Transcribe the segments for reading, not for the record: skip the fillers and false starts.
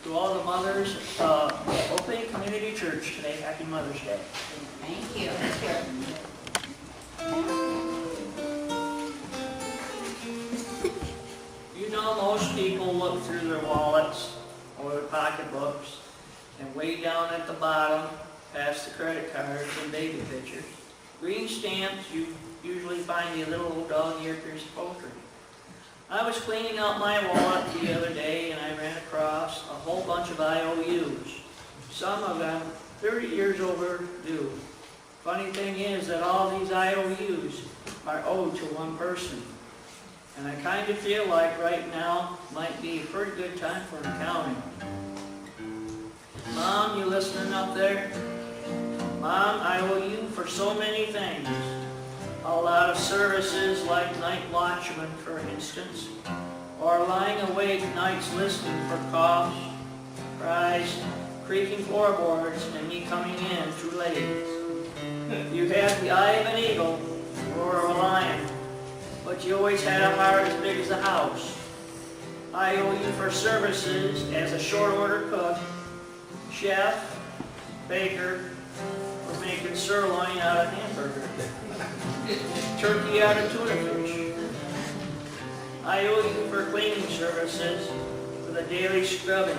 to all the mothers at Oakley Community Church today. Happy Mother's Day. Thank you. Let's hear it. You know, most people look through their wallets or their pocketbooks, and way down at the bottom, past the credit cards and baby pictures, green stamps, you usually find a little old dog-eared piece of poultry. I was cleaning out my wallet the other day and I ran across a whole bunch of IOUs. Some of them 30 years overdue. Funny thing is that all these IOUs are owed to one person. And I kind of feel like right now might be a pretty good time for an accounting. Mom, you listening up there? Mom, I owe you for so many things. A lot of services like night watchman, for instance, or lying awake nights listening for coughs, cries, creaking floorboards, and me coming in too late. You had the eye of an eagle or a lion, but you always had a heart as big as a house. I owe you for services as a short order cook, chef, baker, or making sirloin out of hamburger, turkey out of tuna fish. I owe you for cleaning services, for the daily scrubbing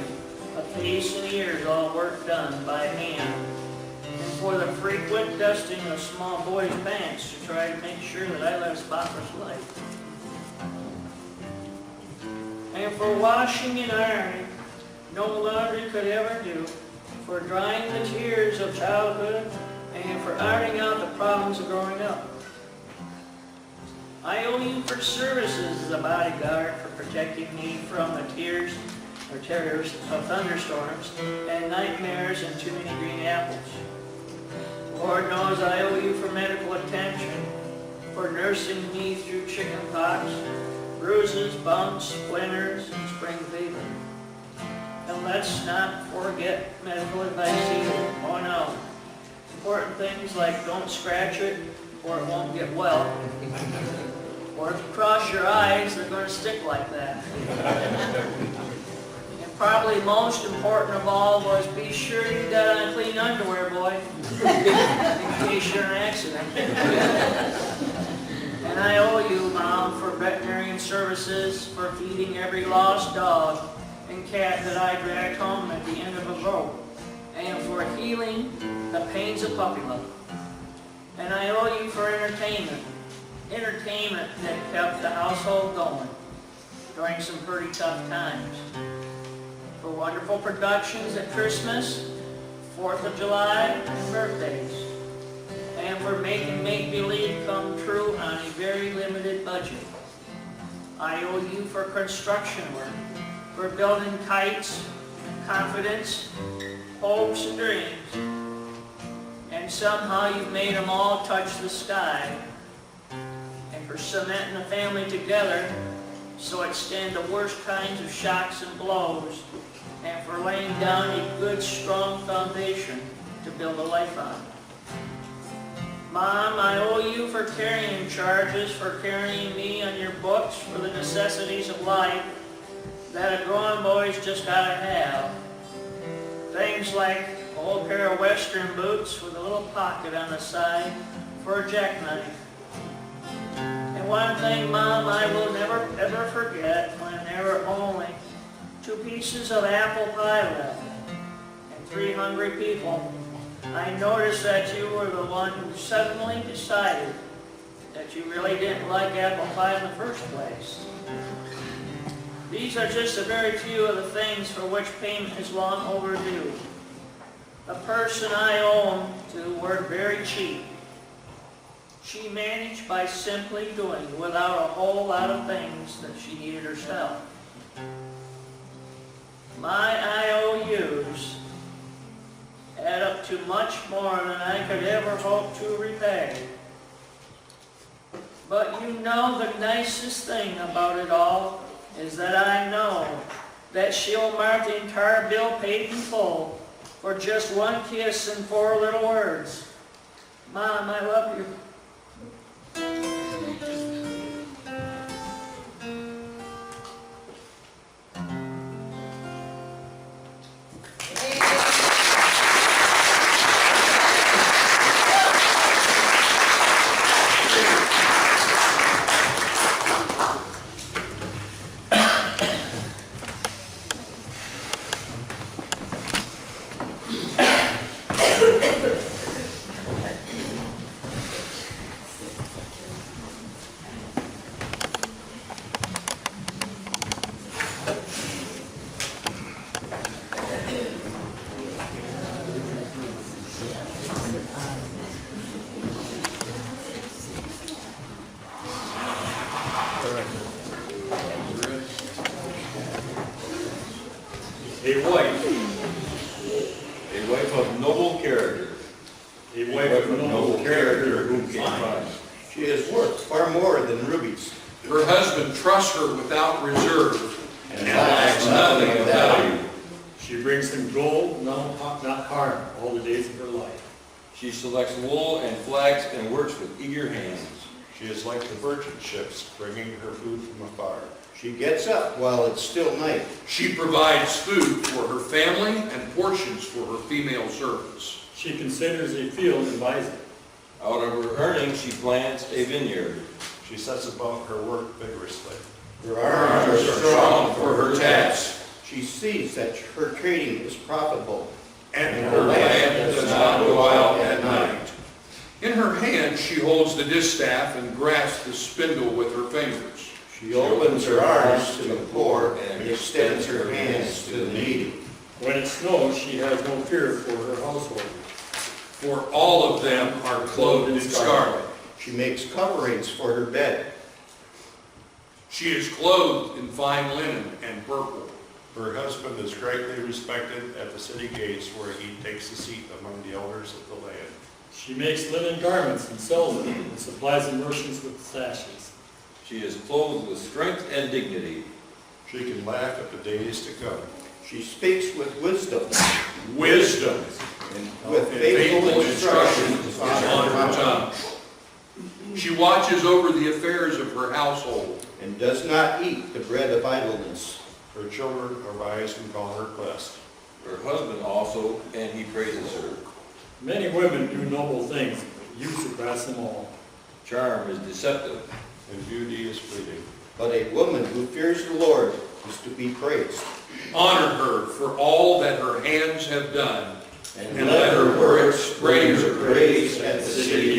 of face and ears, all work done by hand, and for the frequent dusting of small boys' pants to try to make sure that I led a spotless life. And for washing and ironing, no laundry could ever do, for drying the tears of childhood, and for ironing out the problems of growing up. I owe you for services as a bodyguard, for protecting me from the tears or terrors of thunderstorms and nightmares and too many green apples. Lord knows I owe you for medical attention, for nursing me through chicken pox, bruises, bumps, splinters, and spring fever. And let's not forget medical advice either. Oh no. Important things like don't scratch it or it won't get well. Or if you cross your eyes, they're going to stick like that. And probably most important of all was be sure you got on clean underwear, boy, in case you're in an accident. And I owe you, Mom, for veterinarian services, for feeding every lost dog and cat that I dragged home at the end of a rope, and for healing the pains of puppy love. And I owe you for entertainment that kept the household going during some pretty tough times. For wonderful productions at Christmas, 4th of July, and birthdays. And for making make-believe come true on a very limited budget. I owe you for construction work, for building kites, confidence, hopes, and dreams. And somehow you've made them all touch the sky. And for cementing the family together so it stand the worst kinds of shocks and blows. And for laying down a good, strong foundation to build a life on. Mom, I owe you for carrying charges, for carrying me on your books for the necessities of life that a growing boy's just gotta have. Things like an old pair of western boots with a little pocket on the side for a jackknife. And one thing, Mom, I will never ever forget when there were only 2 pieces of apple pie left and 3 hungry people. I noticed that you were the one who suddenly decided that you really didn't like apple pie in the first place. These are just a very few of the things for which payment is long overdue. The person I owe them to worked very cheap. She managed by simply doing without a whole lot of things that she needed herself. My IOUs add up to much more than I could ever hope to repay. But you know the nicest thing about it all is that I know that she'll mark the entire bill paid in full for just 1 kiss and 4 little words. Mom, I love you. wife. A wife of noble character. A wife of noble character whom can find. She is worth far more than rubies. Her husband trusts her without reserve And lacks nothing of value. She brings him gold, not harm, all the days of her life. She selects wool and flax and works with eager hands. She is like the merchant ships, bringing her food from afar. She gets up while it's still night. She provides food for her family and portions for her female servants. She considers a field and buys it. Out of her earnings, she plants a vineyard. She sets about her work vigorously. Her Arms arms are are strong for her task, She sees that her trading is profitable. and her lamp does not go out at night. In her hand she holds the distaff and grasps the spindle with her fingers. She opens her arms to the poor and extends her hands to the needy. When it snows, she has no fear for her household. For all of them are clothed in scarlet. She makes coverings for her bed. She is clothed in fine linen and purple. Her husband is greatly respected at the city gates, where he takes a seat among the elders of the land. She makes linen garments and sells them, and supplies the merchants with sashes. She is clothed with strength and dignity. She can laugh at the days to come. She speaks with wisdom. Wisdom With and faithful instruction is on her tongue. She watches over the affairs of her household. and does not eat the bread of idleness. Her children arise and call her blessed. Her husband also, and he praises her. Many women do noble things, but you surpass them all. Charm is deceptive. And beauty is fleeting. But a woman who fears the Lord is to be praised. Honor her for all that her hands have done, And let her works bring her praise at the city